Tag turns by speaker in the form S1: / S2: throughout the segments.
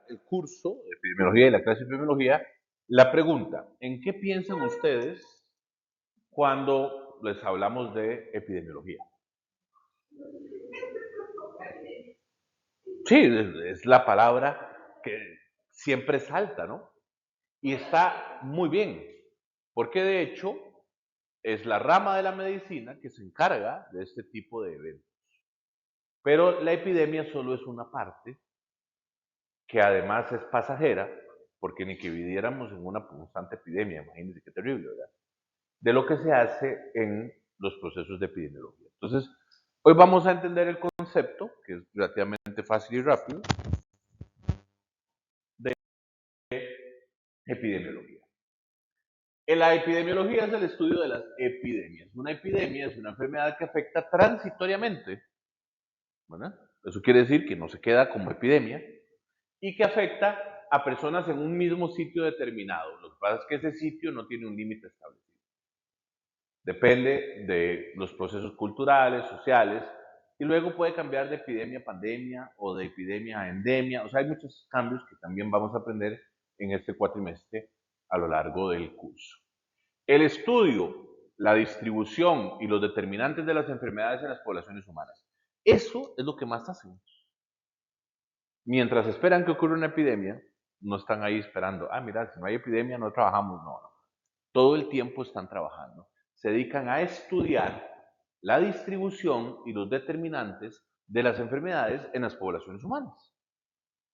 S1: el curso de epidemiología y la clase de epidemiología, la pregunta, ¿en qué piensan ustedes cuando les hablamos de epidemiología? Sí, es la palabra que siempre salta, ¿no? Y está muy bien, porque de hecho es la rama de la medicina que se encarga de este tipo de eventos. Pero la epidemia solo es una parte, que además es pasajera, porque ni que viviéramos en una constante epidemia, imagínense qué terrible, ¿verdad? De lo que se hace en los procesos de epidemiología. Entonces, hoy vamos a entender el concepto, que es relativamente fácil y rápido, de epidemiología. En la epidemiología es el estudio de las epidemias. Una epidemia es una enfermedad que afecta transitoriamente, ¿verdad? Eso quiere decir que no se queda como epidemia y que afecta a personas en un mismo sitio determinado. Lo que pasa es que ese sitio no tiene un límite establecido. Depende de los procesos culturales, sociales, y luego puede cambiar de epidemia a pandemia o de epidemia a endemia. O sea, hay muchos cambios que también vamos a aprender en este cuatrimestre a lo largo del curso. El estudio, la distribución y los determinantes de las enfermedades en las poblaciones humanas. Eso es lo que más hacen. Mientras esperan que ocurra una epidemia, no están ahí esperando, mira, si no hay epidemia no trabajamos, no, no. Todo el tiempo están trabajando. Se dedican a estudiar la distribución y los determinantes de las enfermedades en las poblaciones humanas,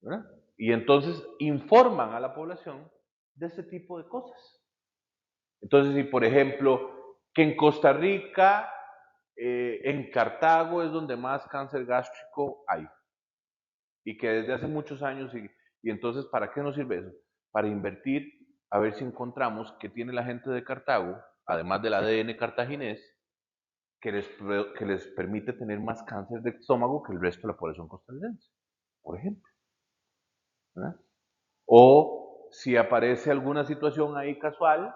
S1: ¿verdad? Y entonces informan a la población de este tipo de cosas. Entonces, si por ejemplo, que en Costa Rica, en Cartago es donde más cáncer gástrico hay, y que desde hace muchos años, y entonces, ¿para qué nos sirve eso? Para invertir, a ver si encontramos qué tiene la gente de Cartago, además del ADN cartaginés, que les permite tener más cáncer de estómago que el resto de la población costarricense, por ejemplo, ¿verdad? O si aparece alguna situación ahí casual,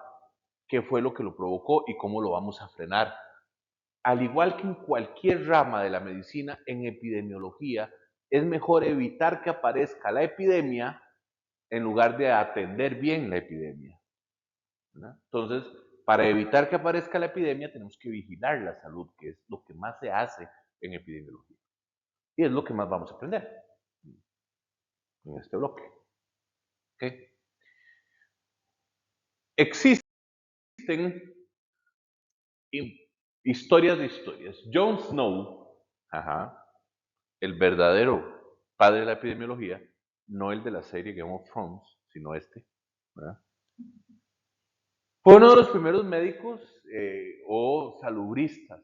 S1: qué fue lo que lo provocó y cómo lo vamos a frenar. Al igual que en cualquier rama de la medicina, en epidemiología, es mejor evitar que aparezca la epidemia en lugar de atender bien la epidemia, ¿verdad? Entonces, para evitar que aparezca la epidemia, tenemos que vigilar la salud, que es lo que más se hace en epidemiología. Y es lo que más vamos a aprender en este bloque. ¿Okay? Existen historias de historias. Jon Snow, ajá, el verdadero padre de la epidemiología, no el de la serie Game of Thrones, sino este, ¿verdad? Fue uno de los primeros médicos o salubristas,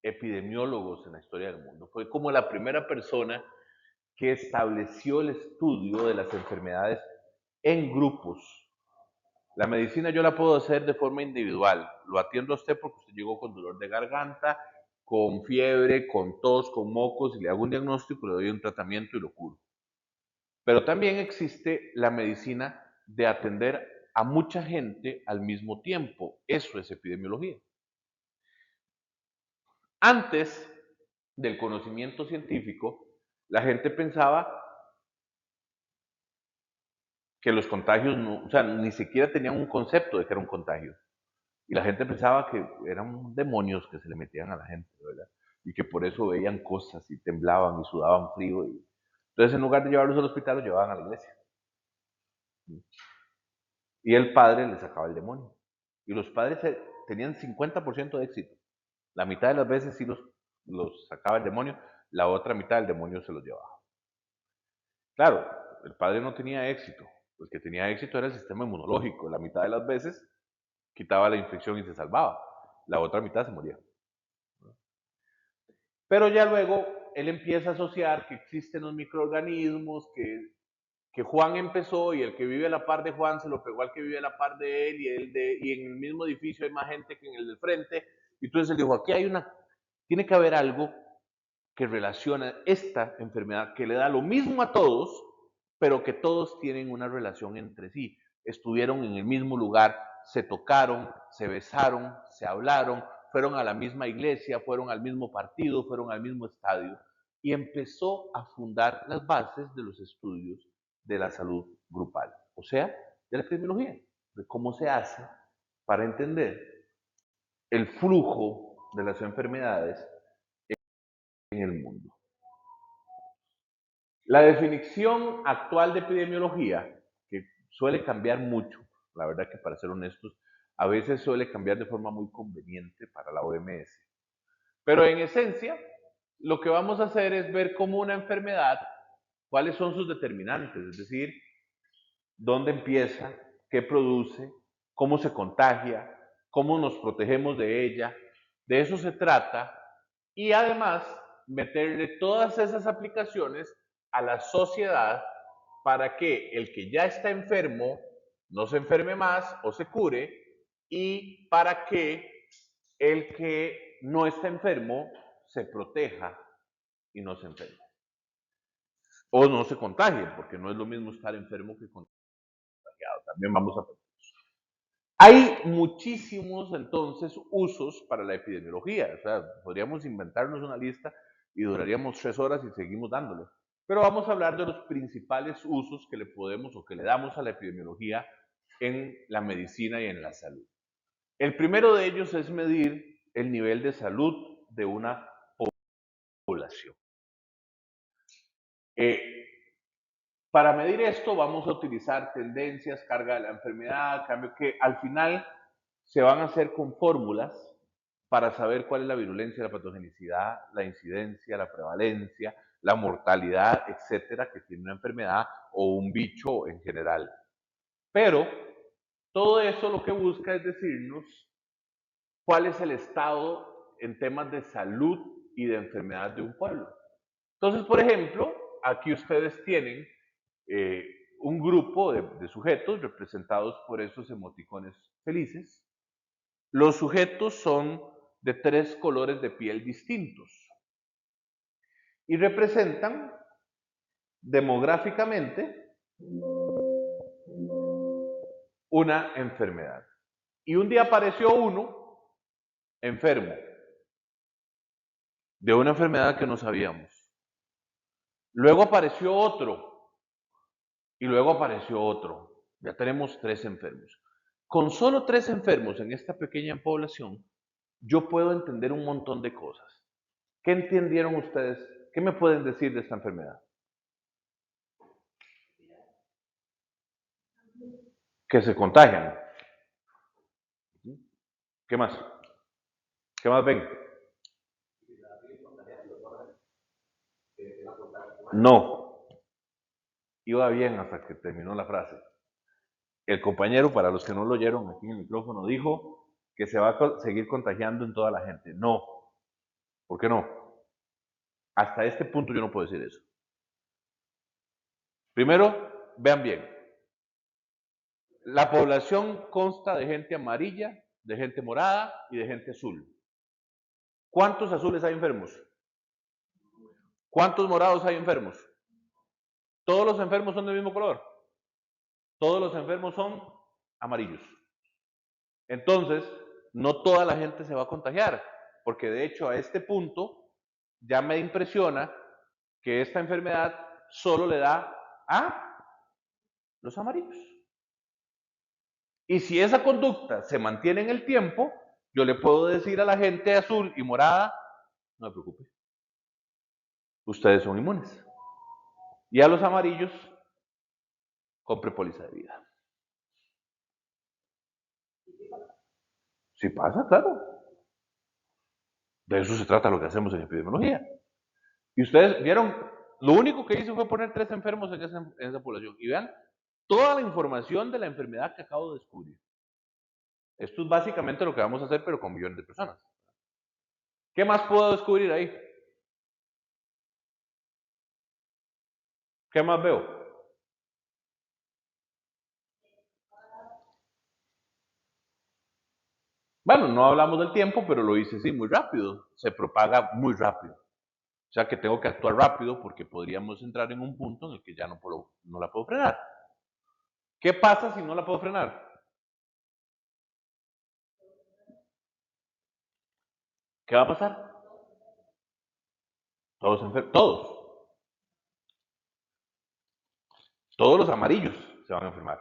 S1: epidemiólogos en la historia del mundo. Fue como la primera persona que estableció el estudio de las enfermedades en grupos. La medicina yo la puedo hacer de forma individual. Lo atiendo a usted porque usted llegó con dolor de garganta, con fiebre, con tos, con mocos, y le hago un diagnóstico, le doy un tratamiento y lo curo. Pero también existe la medicina de atender a mucha gente al mismo tiempo. Eso es epidemiología. Antes del conocimiento científico, la gente pensaba que los contagios, no, o sea, ni siquiera tenían un concepto de que era un contagio. Y la gente pensaba que eran demonios que se le metían a la gente, ¿verdad? Y que por eso veían cosas y temblaban y sudaban frío. Entonces, en lugar de llevarlos al hospital, los llevaban a la iglesia. Y el padre le sacaba el demonio. Y los padres tenían 50% de éxito. La mitad de las veces sí los sacaba el demonio, la otra mitad el demonio se los llevaba. Claro, el padre no tenía éxito. El que tenía éxito era el sistema inmunológico. La mitad de las veces quitaba la infección y se salvaba. La otra mitad se moría. Pero ya luego él empieza a asociar que existen los microorganismos, que Juan empezó y el que vive a la par de Juan se lo pegó al que vive a la par de él y en el mismo edificio hay más gente que en el del frente. Y entonces él dijo, tiene que haber algo que relaciona esta enfermedad que le da lo mismo a todos, pero que todos tienen una relación entre sí. Estuvieron en el mismo lugar, se tocaron, se besaron, se hablaron, fueron a la misma iglesia, fueron al mismo partido, fueron al mismo estadio. Y empezó a fundar las bases de los estudios de la salud grupal, o sea, de la epidemiología, de cómo se hace para entender el flujo de las enfermedades en el mundo. La definición actual de epidemiología, que suele cambiar mucho, la verdad que para ser honestos, a veces suele cambiar de forma muy conveniente para la OMS, pero en esencia, lo que vamos a hacer es ver cómo una enfermedad, cuáles son sus determinantes, es decir, dónde empieza, qué produce, cómo se contagia, cómo nos protegemos de ella. De eso se trata. Y además, meterle todas esas aplicaciones a la sociedad para que el que ya está enfermo no se enferme más o se cure, y para que el que no está enfermo se proteja y no se enferme. O no se contagie, porque no es lo mismo estar enfermo que contagiado. También vamos a... Hay muchísimos entonces usos para la epidemiología. O sea, podríamos inventarnos una lista y duraríamos 3 horas y seguimos dándole. Pero vamos a hablar de los principales usos que le podemos o que le damos a la epidemiología en la medicina y en la salud. El primero de ellos es medir el nivel de salud de una población. Para medir esto vamos a utilizar tendencias, carga de la enfermedad, cambio que al final se van a hacer con fórmulas para saber cuál es la virulencia, la patogenicidad, la incidencia, la prevalencia, la mortalidad, etcétera, que tiene una enfermedad o un bicho en general. Pero todo eso lo que busca es decirnos cuál es el estado en temas de salud y de enfermedad de un pueblo. Entonces, por ejemplo, aquí ustedes tienen un grupo de sujetos representados por esos emoticones felices. Los sujetos son de 3 colores de piel distintos y representan demográficamente una enfermedad. Y un día apareció uno enfermo de una enfermedad que no sabíamos. Luego apareció otro y luego apareció otro. Ya tenemos 3 enfermos. Con solo 3 enfermos en esta pequeña población, yo puedo entender un montón de cosas. ¿Qué entendieron ustedes? ¿Qué me pueden decir de esta enfermedad? Que se contagian. ¿Qué más? ¿Qué más ven? No. Iba bien hasta que terminó la frase. El compañero, para los que no lo oyeron aquí en el micrófono, dijo que se va a seguir contagiando en toda la gente. No. ¿Por qué no? Hasta este punto yo no puedo decir eso. Primero, vean bien. La población consta de gente amarilla, de gente morada y de gente azul. ¿Cuántos azules hay enfermos? ¿Cuántos morados hay enfermos? ¿Todos los enfermos son del mismo color? Todos los enfermos son amarillos. Entonces, no toda la gente se va a contagiar, porque de hecho a este punto ya me impresiona que esta enfermedad solo le da a los amarillos. Y si esa conducta se mantiene en el tiempo, yo le puedo decir a la gente azul y morada, no se preocupe, ustedes son inmunes. Y a los amarillos, compre póliza de vida. Si pasa, claro. De eso se trata lo que hacemos en epidemiología. Y ustedes vieron, lo único que hice fue poner 3 enfermos en esa población. Y vean toda la información de la enfermedad que acabo de descubrir. Esto es básicamente lo que vamos a hacer, pero con millones de personas. ¿Qué más puedo descubrir ahí? ¿Qué más veo? Bueno, no hablamos del tiempo, pero lo hice sí, muy rápido. Se propaga muy rápido. O sea que tengo que actuar rápido porque podríamos entrar en un punto en el que ya no la puedo frenar. ¿Qué pasa si no la puedo frenar? ¿Qué va a pasar? Todos enfermos. Todos. Todos los amarillos se van a enfermar.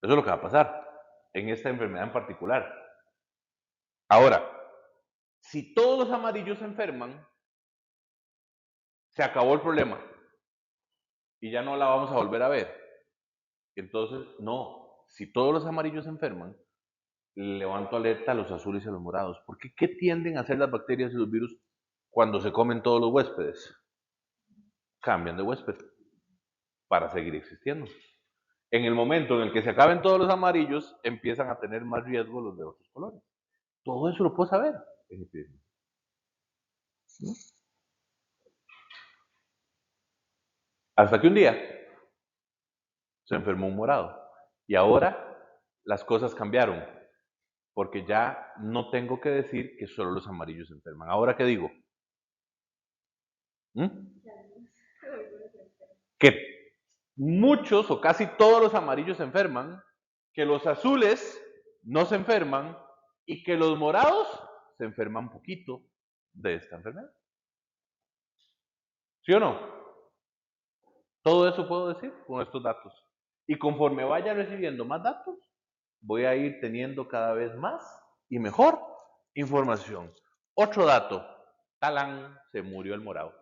S1: Eso es lo que va a pasar en esta enfermedad en particular. Ahora, si todos los amarillos se enferman, se acabó el problema y ya no la vamos a volver a ver. Entonces, no, si todos los amarillos se enferman, levanto alerta a los azules y a los morados. Porque ¿qué tienden a hacer las bacterias y los virus cuando se comen todos los huéspedes? Cambian de huésped para seguir existiendo. En el momento en el que se acaben todos los amarillos, empiezan a tener más riesgo los de otros colores. Todo eso lo puedo saber en epidemia. Hasta que un día se enfermó un morado. Y ahora las cosas cambiaron, porque ya no tengo que decir que solo los amarillos se enferman. ¿Ahora qué digo? ¿Mm? Que muchos o casi todos los amarillos se enferman, que los azules no se enferman y que los morados se enferman poquito de esta enfermedad. ¿Sí o no? Todo eso puedo decir con estos datos. Y conforme vaya recibiendo más datos, voy a ir teniendo cada vez más y mejor información. Otro dato, talán, se murió el morado.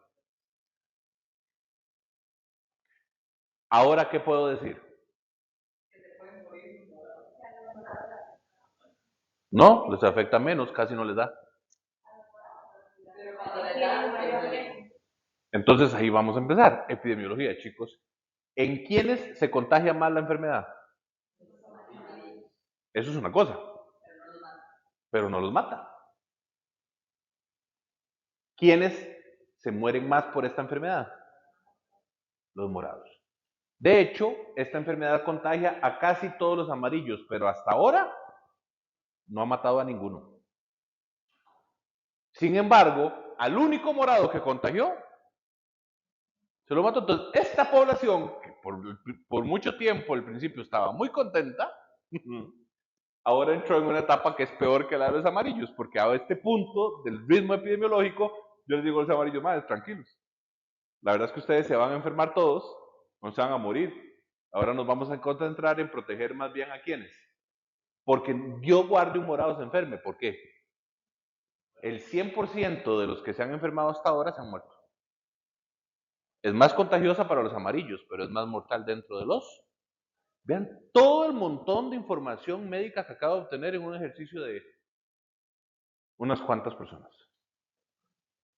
S1: Ahora, ¿qué puedo decir? No, les afecta menos, casi no les da. Entonces ahí vamos a empezar. Epidemiología, chicos. ¿En quiénes se contagia más la enfermedad? Eso es una cosa, pero no los mata. ¿Quiénes se mueren más por esta enfermedad? Los morados. De hecho, esta enfermedad contagia a casi todos los amarillos, pero hasta ahora no ha matado a ninguno. Sin embargo, al único morado que contagió, se lo mató. Entonces, esta población, que por mucho tiempo al principio estaba muy contenta, ahora entró en una etapa que es peor que la de los amarillos, porque a este punto del ritmo epidemiológico, yo les digo a los amarillos, madres, tranquilos. La verdad es que ustedes se van a enfermar todos, no se van a morir. Ahora nos vamos a concentrar en proteger más bien a quienes. Porque yo guarde un morado se enferme. ¿Por qué? El 100% de los que se han enfermado hasta ahora se han muerto. Es más contagiosa para los amarillos, pero es más mortal dentro de los. Vean todo el montón de información médica que acabo de obtener en un ejercicio de unas cuantas personas.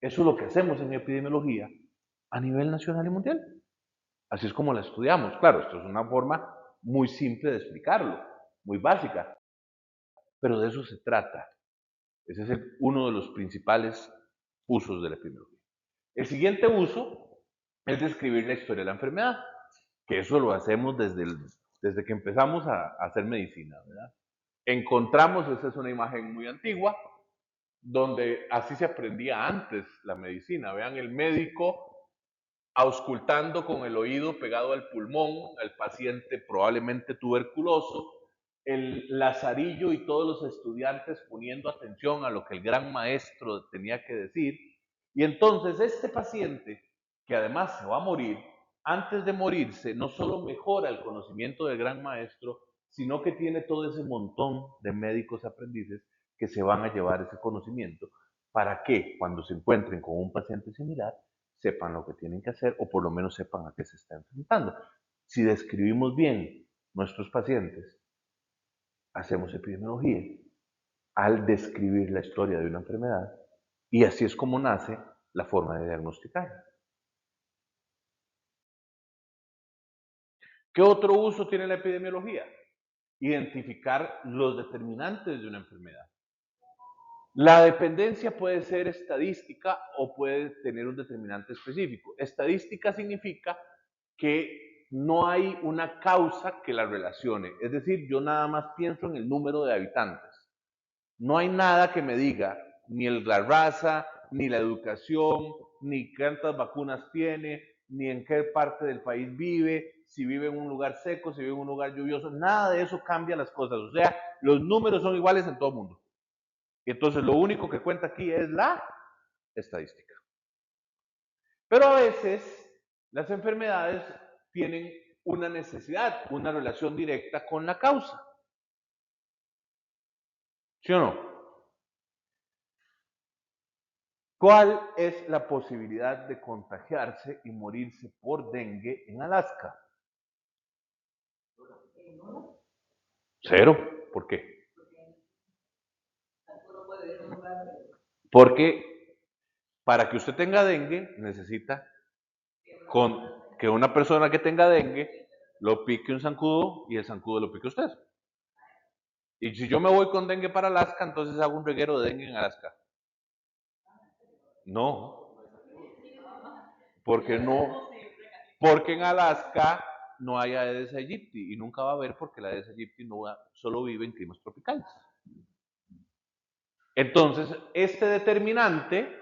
S1: Eso es lo que hacemos en epidemiología a nivel nacional y mundial. Así es como la estudiamos. Claro, esto es una forma muy simple de explicarlo, muy básica, pero de eso se trata. Ese es uno de los principales usos de la epidemiología. El siguiente uso es describir la historia de la enfermedad, que eso lo hacemos desde que empezamos a hacer medicina, ¿verdad? Encontramos, esa es una imagen muy antigua, donde así se aprendía antes la medicina. Vean el médico auscultando con el oído pegado al pulmón al paciente probablemente tuberculoso, el lazarillo y todos los estudiantes poniendo atención a lo que el gran maestro tenía que decir. Y entonces este paciente, que además se va a morir, antes de morirse, no solo mejora el conocimiento del gran maestro, sino que tiene todo ese montón de médicos aprendices que se van a llevar ese conocimiento para que cuando se encuentren con un paciente similar, sepan lo que tienen que hacer o por lo menos sepan a qué se está enfrentando. Si describimos bien nuestros pacientes, hacemos epidemiología al describir la historia de una enfermedad y así es como nace la forma de diagnosticar. ¿Qué otro uso tiene la epidemiología? Identificar los determinantes de una enfermedad. La dependencia puede ser estadística o puede tener un determinante específico. Estadística significa que no hay una causa que la relacione. Es decir, yo nada más pienso en el número de habitantes. No hay nada que me diga ni la raza, ni la educación, ni cuántas vacunas tiene, ni en qué parte del país vive, si vive en un lugar seco, si vive en un lugar lluvioso. Nada de eso cambia las cosas. O sea, los números son iguales en todo el mundo. Entonces, lo único que cuenta aquí es la estadística. Pero a veces las enfermedades tienen una necesidad, una relación directa con la causa. ¿Sí o no? ¿Cuál es la posibilidad de contagiarse y morirse por dengue en Alaska? Cero. ¿Por qué? Porque para que usted tenga dengue necesita que una persona que tenga dengue lo pique un zancudo y el zancudo lo pique usted. Y si yo me voy con dengue para Alaska, entonces hago un reguero de dengue en Alaska. No, porque no, porque en Alaska no hay Aedes aegypti y nunca va a haber porque la Aedes aegypti no solo vive en climas tropicales. Entonces, este determinante,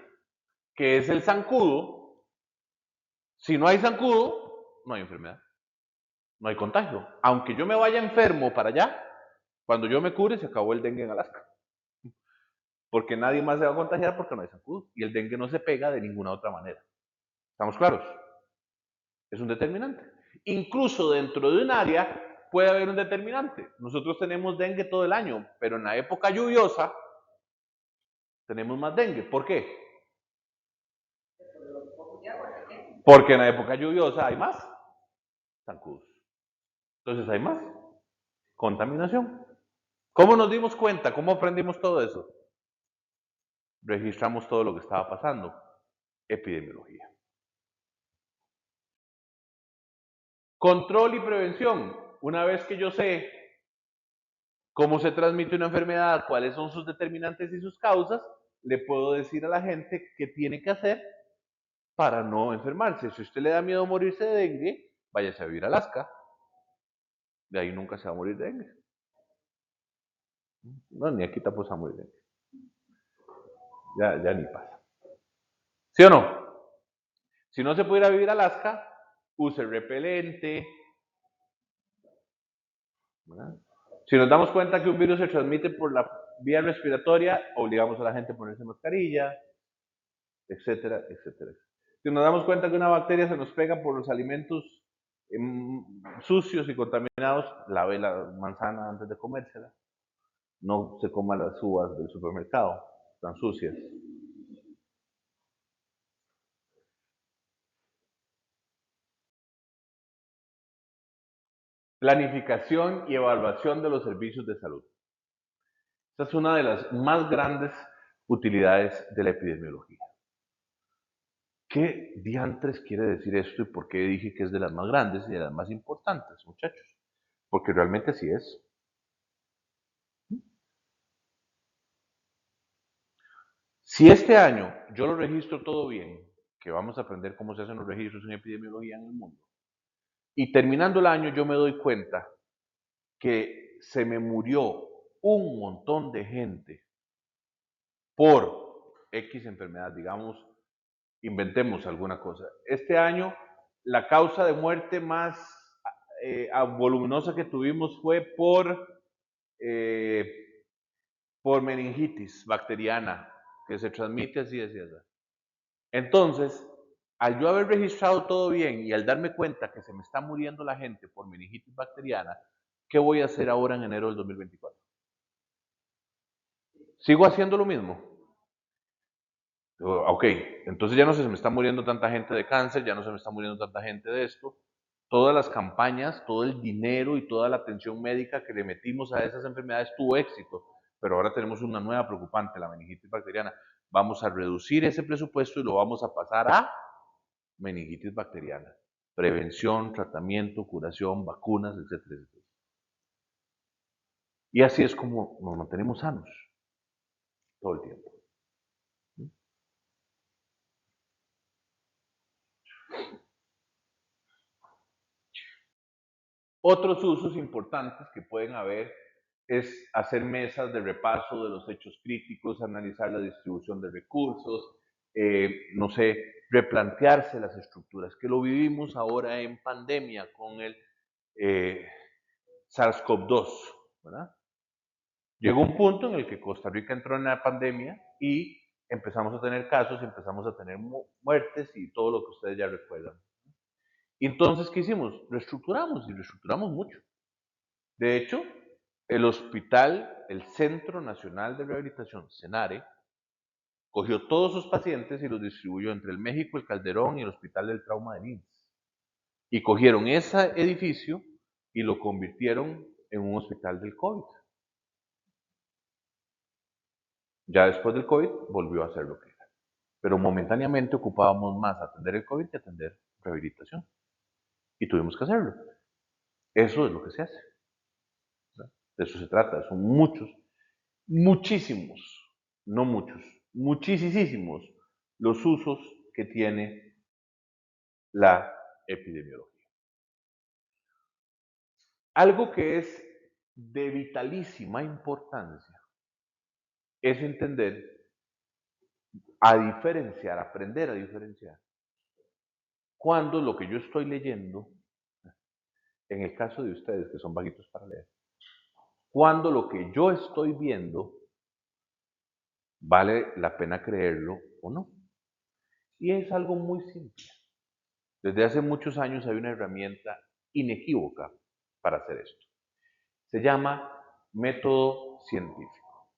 S1: que es el zancudo, si no hay zancudo, no hay enfermedad, no hay contagio. Aunque yo me vaya enfermo para allá, cuando yo me cure se acabó el dengue en Alaska. Porque nadie más se va a contagiar porque no hay zancudo. Y el dengue no se pega de ninguna otra manera. ¿Estamos claros? Es un determinante. Incluso dentro de un área puede haber un determinante. Nosotros tenemos dengue todo el año, pero en la época lluviosa tenemos más dengue. ¿Por qué? Porque en la época lluviosa hay más zancudos. Entonces hay más contaminación. ¿Cómo nos dimos cuenta? ¿Cómo aprendimos todo eso? Registramos todo lo que estaba pasando. Epidemiología. Control y prevención. Una vez que yo sé cómo se transmite una enfermedad, cuáles son sus determinantes y sus causas, le puedo decir a la gente qué tiene que hacer para no enfermarse. Si a usted le da miedo morirse de dengue, váyase a vivir a Alaska. De ahí nunca se va a morir de dengue. No, ni aquí tampoco se va a morir de dengue. Ya ni pasa. ¿Sí o no? Si no se puede ir a vivir a Alaska, use repelente. ¿Verdad? Si nos damos cuenta que un virus se transmite por la vía respiratoria, obligamos a la gente a ponerse mascarilla, etcétera, etcétera. Si nos damos cuenta que una bacteria se nos pega por los alimentos sucios y contaminados, lave la manzana antes de comérsela. No se coma las uvas del supermercado, están sucias. Planificación y evaluación de los servicios de salud. Esta es una de las más grandes utilidades de la epidemiología. ¿Qué diantres quiere decir esto y por qué dije que es de las más grandes y de las más importantes, muchachos? Porque realmente sí es. Si este año yo lo registro todo bien, que vamos a aprender cómo se hacen los registros en epidemiología en el mundo, y terminando el año yo me doy cuenta que se me murió un montón de gente por X enfermedad, digamos, inventemos alguna cosa. Este año la causa de muerte más voluminosa que tuvimos fue eh, por meningitis bacteriana, que se transmite así, así, así. Entonces, al yo haber registrado todo bien y al darme cuenta que se me está muriendo la gente por meningitis bacteriana, ¿qué voy a hacer ahora en enero del 2024? ¿Sigo haciendo lo mismo? Ok, entonces ya no se me está muriendo tanta gente de cáncer, ya no se me está muriendo tanta gente de esto. Todas las campañas, todo el dinero y toda la atención médica que le metimos a esas enfermedades tuvo éxito, pero ahora tenemos una nueva preocupante, la meningitis bacteriana. Vamos a reducir ese presupuesto y lo vamos a pasar a meningitis bacteriana. Prevención, tratamiento, curación, vacunas, etcétera, etcétera. Y así es como nos mantenemos sanos todo el tiempo. Otros usos importantes que pueden haber es hacer mesas de repaso de los hechos críticos, analizar la distribución de recursos, no sé, replantearse las estructuras, que lo vivimos ahora en pandemia con el eh, SARS-CoV-2, ¿verdad? Llegó un punto en el que Costa Rica entró en la pandemia y empezamos a tener casos, empezamos a tener muertes y todo lo que ustedes ya recuerdan. Entonces, ¿qué hicimos? Reestructuramos y reestructuramos mucho. De hecho, el hospital, el Centro Nacional de Rehabilitación, CENARE, cogió todos sus pacientes y los distribuyó entre el México, el Calderón y el Hospital del Trauma de IMSS. Y cogieron ese edificio y lo convirtieron en un hospital del COVID. Ya después del COVID volvió a ser lo que era. Pero momentáneamente ocupábamos más atender el COVID que atender rehabilitación. Y tuvimos que hacerlo. Eso es lo que se hace. ¿Verdad? De eso se trata. Son muchos, muchísimos, no muchos, muchísimos los usos que tiene la epidemiología. Algo que es de vitalísima importancia es entender, a diferenciar, aprender a diferenciar, cuando lo que yo estoy leyendo, en el caso de ustedes que son vaguitos para leer, cuando lo que yo estoy viendo vale la pena creerlo o no. Y es algo muy simple. Desde hace muchos años hay una herramienta inequívoca para hacer esto. Se llama método científico.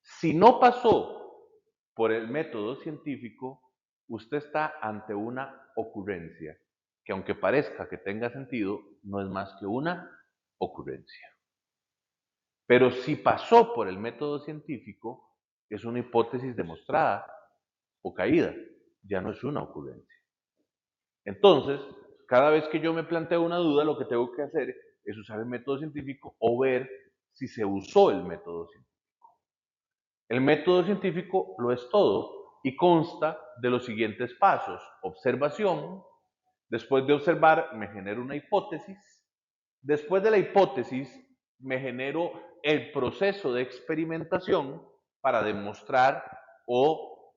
S1: Si no pasó por el método científico, usted está ante una ocurrencia que, aunque parezca que tenga sentido, no es más que una ocurrencia. Pero si pasó por el método científico, es una hipótesis demostrada o caída, ya no es una ocurrencia. Entonces, cada vez que yo me planteo una duda, lo que tengo que hacer es usar el método científico o ver si se usó el método científico. El método científico lo es todo y consta de los siguientes pasos: observación. Después de observar, me genero una hipótesis. Después de la hipótesis, me genero el proceso de experimentación para demostrar o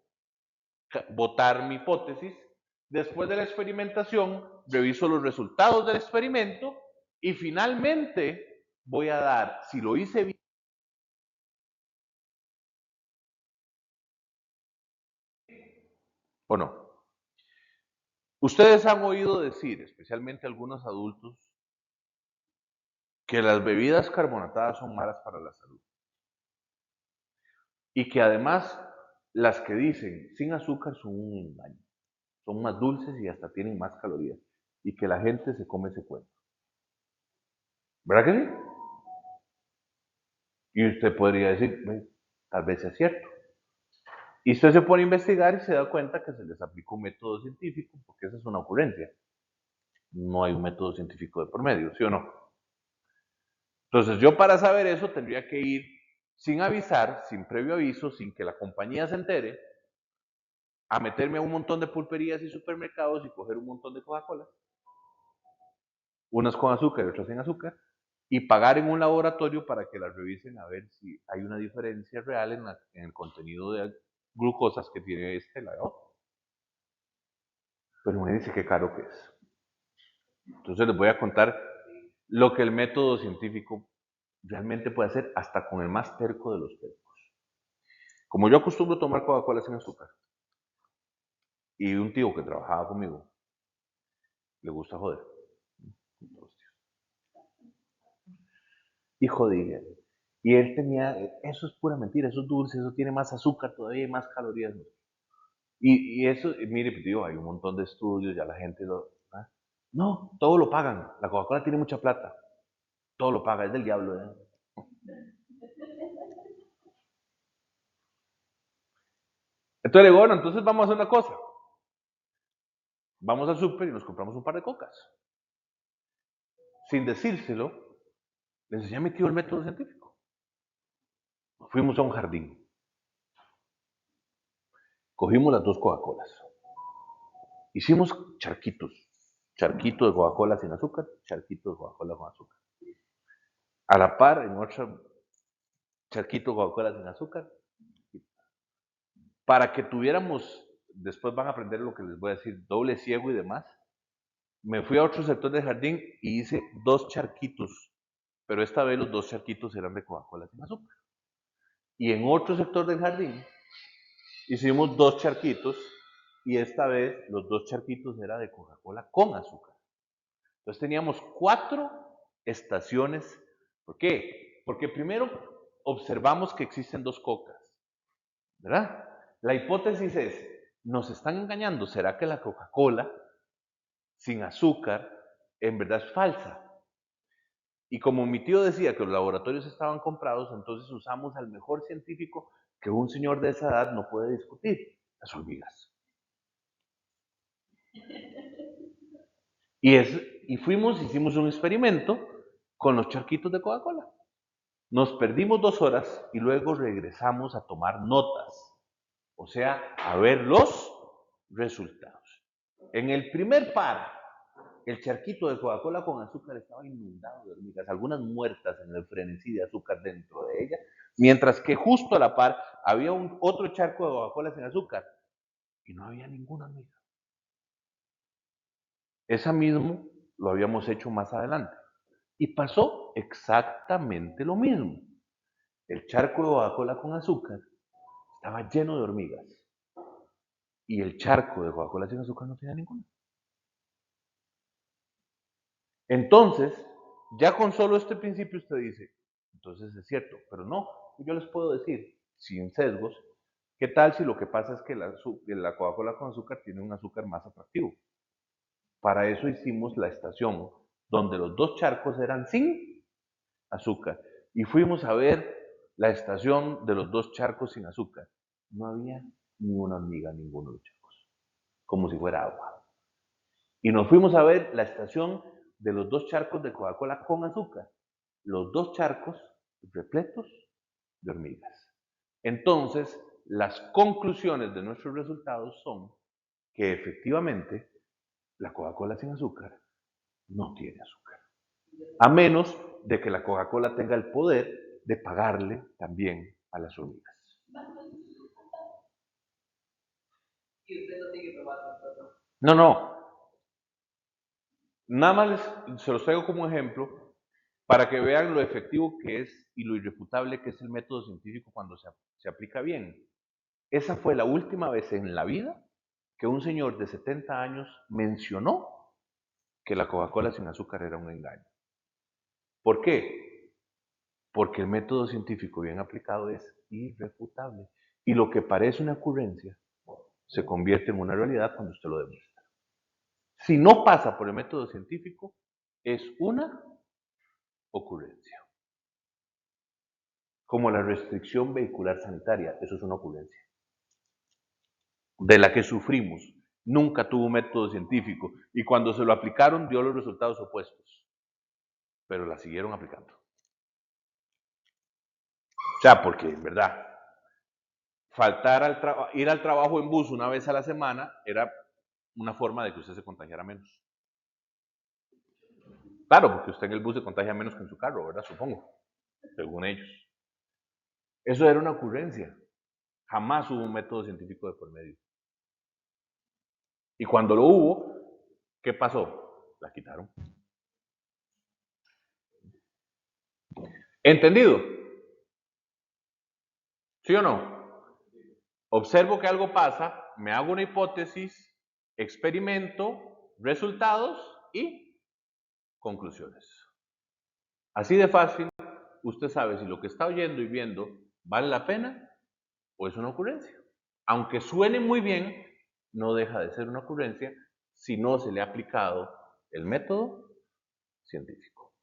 S1: votar mi hipótesis. Después de la experimentación, reviso los resultados del experimento y finalmente voy a dar, si lo hice bien o no. Ustedes han oído decir, especialmente algunos adultos, que las bebidas carbonatadas son malas para la salud. Y que además las que dicen sin azúcar son un engaño. Son más dulces y hasta tienen más calorías. Y que la gente se come ese cuento. ¿Verdad que sí? Y usted podría decir, tal vez es cierto. Y usted se pone a investigar y se da cuenta que se les aplica un método científico, porque esa es una ocurrencia. No hay un método científico de por medio, ¿sí o no? Entonces yo, para saber eso, tendría que ir sin avisar, sin previo aviso, sin que la compañía se entere, a meterme a un montón de pulperías y supermercados y coger un montón de Coca-Cola, unas con azúcar y otras sin azúcar, y pagar en un laboratorio para que las revisen a ver si hay una diferencia real en el contenido de glucosas que tiene este y la otro. Pero me dice qué caro que es. Entonces les voy a contar lo que el método científico realmente puede hacer hasta con el más terco de los tercos. Como yo acostumbro tomar Coca-Cola sin azúcar, y un tío que trabajaba conmigo le gusta joder. Y jodía. Y él tenía, eso es pura mentira, eso es dulce, eso tiene más azúcar todavía y más calorías. Y eso, mire, tío, hay un montón de estudios, ya la gente lo... ¿ah? No, todo lo pagan. La Coca-Cola tiene mucha plata. Todo lo paga, es del diablo. Entonces le digo, bueno, entonces vamos a hacer una cosa. Vamos al súper y nos compramos un par de cocas. Sin decírselo, le enseñé a mi tío el método científico. Fuimos a un jardín. Cogimos las dos Coca-Colas. Hicimos charquitos. Charquito de Coca-Cola sin azúcar, charquito de Coca-Cola con azúcar. A la par, en otro charquito de Coca-Cola sin azúcar. Para que tuviéramos, después van a aprender lo que les voy a decir, doble ciego y demás. Me fui a otro sector del jardín y hice dos charquitos, pero esta vez los dos charquitos eran de Coca-Cola sin azúcar. Y en otro sector del jardín hicimos dos charquitos y esta vez los dos charquitos eran de Coca-Cola con azúcar. Entonces teníamos 4 estaciones. ¿Por qué? Porque primero observamos que existen 2 cocas, ¿verdad? La hipótesis es, nos están engañando. ¿Será que la Coca-Cola sin azúcar en verdad es falsa? Y como mi tío decía que los laboratorios estaban comprados, entonces usamos al mejor científico que un señor de esa edad no puede discutir, las hormigas. Y hicimos un experimento con los charquitos de Coca-Cola. Nos perdimos 2 horas y luego regresamos a tomar notas, o sea, a ver los resultados. En el primer par, el charquito de Coca-Cola con azúcar estaba inundado de hormigas, algunas muertas en el frenesí de azúcar dentro de ella, mientras que justo a la par había otro charco de Coca-Cola sin azúcar y no había ninguna hormiga. Esa mismo lo habíamos hecho más adelante y pasó exactamente lo mismo. El charco de Coca-Cola con azúcar estaba lleno de hormigas y el charco de Coca-Cola sin azúcar no tenía ninguna. Entonces, ya con solo este principio usted dice, entonces es cierto, pero no, yo les puedo decir, sin sesgos, ¿qué tal si lo que pasa es que la Coca-Cola con azúcar tiene un azúcar más atractivo? Para eso hicimos la estación, donde los 2 charcos eran sin azúcar. Y fuimos a ver la estación de los 2 charcos sin azúcar. No había ni una hormiga en ninguno de los charcos, como si fuera agua. Y nos fuimos a ver la estación de los 2 charcos de Coca-Cola con azúcar. Los 2 charcos repletos de hormigas. Entonces, las conclusiones de nuestros resultados son que efectivamente la Coca-Cola sin azúcar no tiene azúcar. A menos de que la Coca-Cola tenga el poder de pagarle también a las hormigas. Y usted no tiene que probar tampoco. No. Nada más se los traigo como ejemplo para que vean lo efectivo que es y lo irrefutable que es el método científico cuando se aplica bien. Esa fue la última vez en la vida que un señor de 70 años mencionó que la Coca-Cola sin azúcar era un engaño. ¿Por qué? Porque el método científico bien aplicado es irrefutable. Y lo que parece una ocurrencia se convierte en una realidad cuando usted lo demuestra. Si no pasa por el método científico, es una ocurrencia. Como la restricción vehicular sanitaria, eso es una ocurrencia. De la que sufrimos, nunca tuvo un método científico y cuando se lo aplicaron dio los resultados opuestos, pero la siguieron aplicando. O sea, porque en verdad, ir al trabajo en bus una vez a la semana era una forma de que usted se contagiara menos. Claro, porque usted en el bus se contagia menos que en su carro, ¿verdad? Supongo, según ellos. Eso era una ocurrencia. Jamás hubo un método científico de por medio. Y cuando lo hubo, ¿qué pasó? La quitaron. ¿Entendido? ¿Sí o no? Observo que algo pasa, me hago una hipótesis, experimento, resultados y conclusiones. Así de fácil, usted sabe si lo que está oyendo y viendo vale la pena o es una ocurrencia. Aunque suene muy bien, no deja de ser una ocurrencia si no se le ha aplicado el método científico.